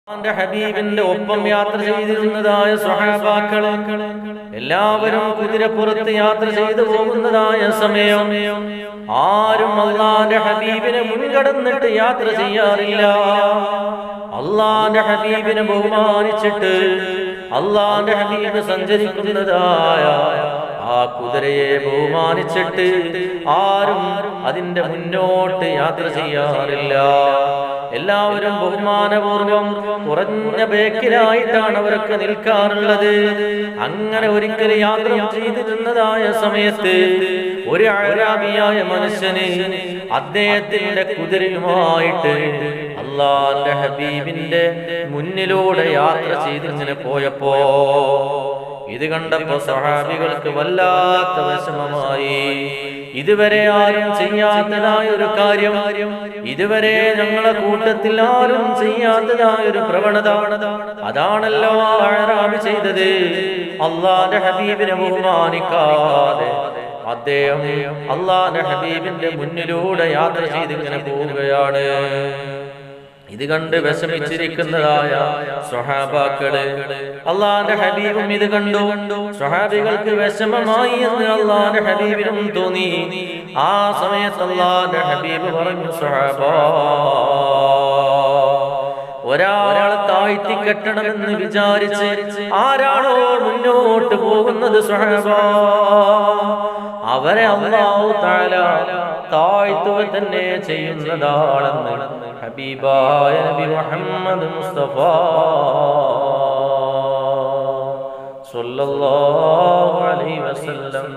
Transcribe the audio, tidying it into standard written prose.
അള്ളാഹുവിന്റെ ഹബീബിന്റെ ഒപ്പം യാത്ര ചെയ്തിരുന്നതായ സ്വഹാബാക്കൾ എല്ലാവരും കുതിരപ്പുറത്ത് യാത്ര ചെയ്തു പോകുന്നതായ സമയം ആരും അള്ളാഹുവിന്റെ ഹബീബിനെ മുൻകടന്നിട്ട് യാത്ര ചെയ്യാറില്ല. അള്ളാഹുവിന്റെ ഹബീബിനെ ബഹുമാനിച്ചിട്ട് അള്ളാഹുവിന്റെ ഹബീബ് സഞ്ചരിക്കുന്നതായ ആ കുതിരയെ ബഹുമാനിച്ചിട്ട് ആരും അതിന്റെ മുന്നോട്ട് യാത്ര ചെയ്യാറില്ല. എല്ലാവരും ബഹുമാനപൂർവം കുറഞ്ഞ ബേക്കിലായിട്ടാണ് അവരൊക്കെ നിൽക്കാറുള്ളത്. അങ്ങനെ ഒരിക്കൽ യാത്ര ചെയ്തിരുന്നതായ സമയത്ത് ഒരു അഅ്റാബിയായ മനുഷ്യന് അദ്ദേഹത്തിന്റെ കുതിരയുമായിട്ട് അല്ലാഹുവിന്റെ ഹബീബിന്റെ മുന്നിലൂടെ യാത്ര ചെയ്തിങ്ങനെ പോയപ്പോ ഇത് കണ്ടപ്പോ സ്വഹാബികൾക്ക് വല്ലാത്ത വിഷമമായി. ഇതുവരെ ആരും ചെയ്യാത്തതായ ഒരു കാര്യം, ഇതുവരെ ഞങ്ങളെ കൂട്ടത്തിൽ ആരും ചെയ്യാത്തതായ ഒരു പ്രവണത അതാണല്ലോ അഅ്റാബി ചെയ്തത്. അല്ലാഹുവിന്റെ ഹബീബിനെ ബഹുമാനിക്കാതെ അദ്ദേഹം അല്ലാഹുവിന്റെ ഹബീബിന്റെ മുന്നിലൂടെ യാത്ര ചെയ്ത് ഇങ്ങനെ പോവുകയാണ്. ഇത് കണ്ട് വിഷമിച്ചിരിക്കുന്നതായ സ്വഹാബാക്കള് അള്ളാഹുവിന്റെ ഹബീബും ഇത് കണ്ടു. സ്വഹാബികൾക്ക് വിഷമമായി എന്ന് അള്ളാഹുവിന്റെ ഹബീബിനും തോന്നി. ആ സമയത്ത് അള്ളാഹുവിന്റെ ഹബീബ് പറഞ്ഞു, സ്വഹാബാ, ഒരാളെ താഴ്ത്തി കെട്ടണമെന്ന് വിചാരിച്ച് ആരാണോ മുന്നോട്ട് പോകുന്നത് സ്വഹാബാ, അവരെ അല്ലാഹു തആല താഴ്ത്തുക തന്നെ ചെയ്യുന്നതാണെന്ന് ഹബീബായ നബി മുഹമ്മദ് മുസ്തഫ സ്വല്ലല്ലാഹു അലൈഹി വസല്ലം